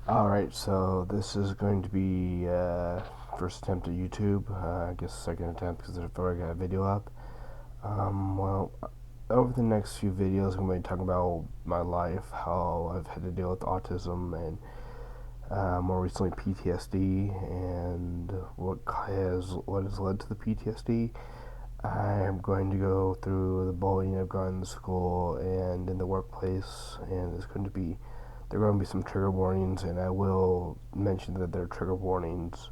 Alright, so this is going to be first attempt at YouTube. I guess second attempt because I've already got a video up. Well, over the next few videos, I'm going to be talking about my life, how I've had to deal with autism, and more recently PTSD, and what has led to the PTSD. I'm going to go through the bullying I've gone in school and in the workplace, and there are going to be some trigger warnings, and I will mention that they're trigger warnings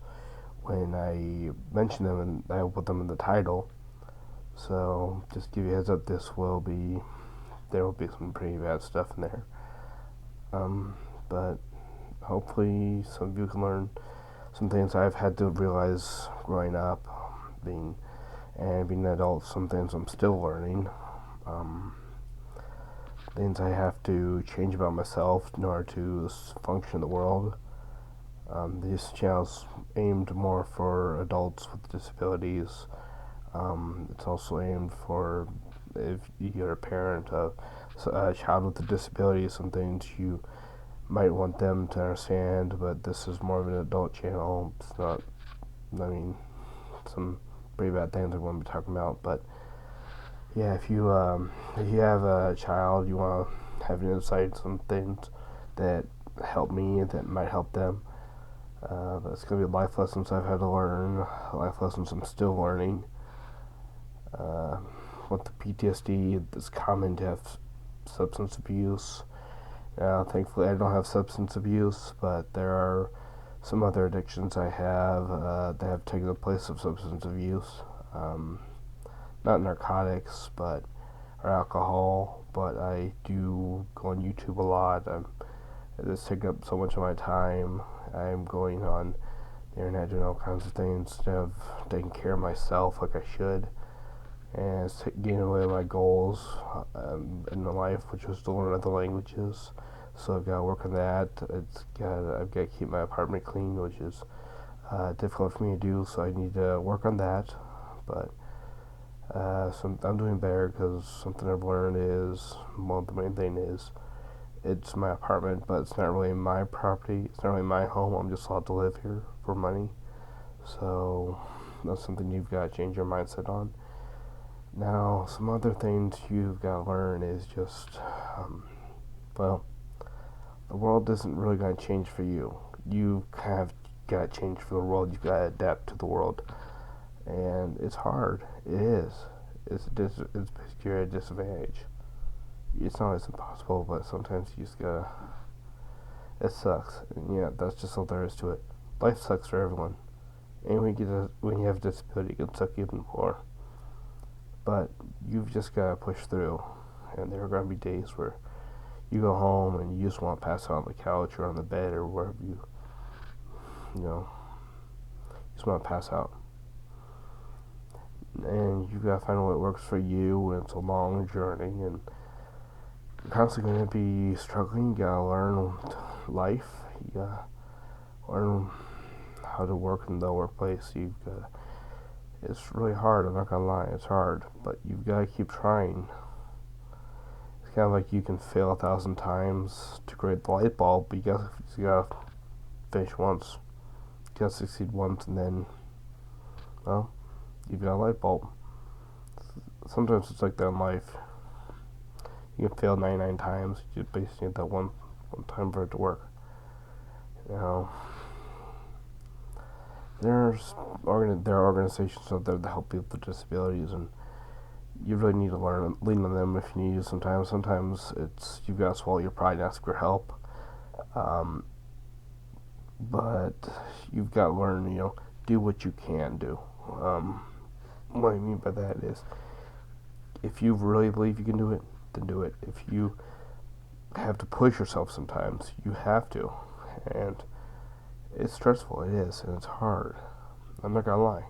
when I mention them, and I will put them in the title. So just give you a heads up, there will be some pretty bad stuff in there. But hopefully some of you can learn some things I've had to realize growing up, being an adult. Some things I'm still learning. Things I have to change about myself in order to function in the world. This channel's aimed more for adults with disabilities. It's also aimed for if you're a parent of a child with a disability, some things you might want them to understand, but this is more of an adult channel. It's not, some pretty bad things I'm going to be talking about, but yeah, if you have a child, you want to have an insight on some things that help me and that might help them. But it's going to be life lessons I've had to learn, life lessons I'm still learning. With the PTSD, it's common to have substance abuse. Thankfully, I don't have substance abuse, but there are some other addictions I have that have taken the place of substance abuse. Not narcotics, or alcohol, but I do go on YouTube a lot. It's taking up so much of my time. I'm going on the internet doing all kinds of things instead of taking care of myself like I should. And it's getting away my goals in my life, which was to learn other languages. So I've got to work on that. I've got to keep my apartment clean, which is difficult for me to do. So I need to work on that. But I'm doing better because something I've learned is, well, the main thing is, it's my apartment, but it's not really my property. It's not really my home. I'm just allowed to live here for money. So that's something you've got to change your mindset on. Now, some other things you've got to learn is just, the world isn't really going to change for you. You kind of got to change for the world. You've got to adapt to the world. And it's hard. It is. It's basically a disadvantage. It's not as impossible, but sometimes you just gotta. It sucks. And yeah, that's just all there is to it. Life sucks for everyone. And when you have a disability, it can suck even more. But you've just gotta push through. And there are gonna be days where you go home and you just want to pass out on the couch or on the bed or wherever you just want to pass out. And you've got to find what works for you, and it's a long journey, and you're constantly going to be struggling. You gotta learn life. You gotta learn how to work in the workplace. It's really hard, I'm not gonna lie, it's hard, but you've got to keep trying. It's kind of like you can fail 1,000 times to create the light bulb, but you gotta finish once. You gotta succeed once, and then, well, you've got a light bulb. Sometimes it's like that in life. You can fail 99 times. You just basically need that one time for it to work. There are organizations out there that help people with disabilities, and you really need to lean on them if you need to. Sometimes it's you've got to swallow your pride and ask for help. But you've got to learn, do what you can do. What I mean by that is, if you really believe you can do it, then do it. If you have to push yourself sometimes, you have to. And it's stressful, it is, and it's hard. I'm not gonna lie.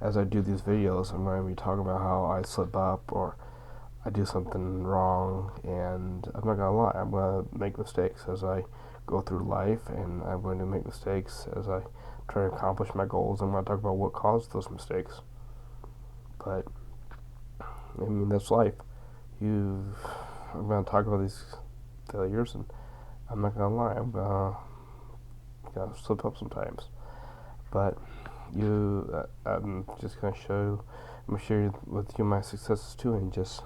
As I do these videos, I'm going to be talking about how I slip up or I do something wrong, and I'm not gonna lie, I'm gonna make mistakes as I go through life, and I'm going to make mistakes as I try to accomplish my goals. I'm going to talk about what caused those mistakes. But that's life. I'm going to talk about these failures, and I'm not going to lie, I'm going to kind of slip up sometimes. But I'm just gonna I'm gonna share with you my successes too, and just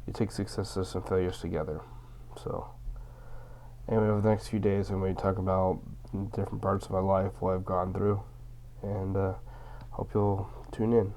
you take successes and failures together. So anyway, over the next few days, I'm going to talk about different parts of my life, what I've gone through, and hope you'll tune in.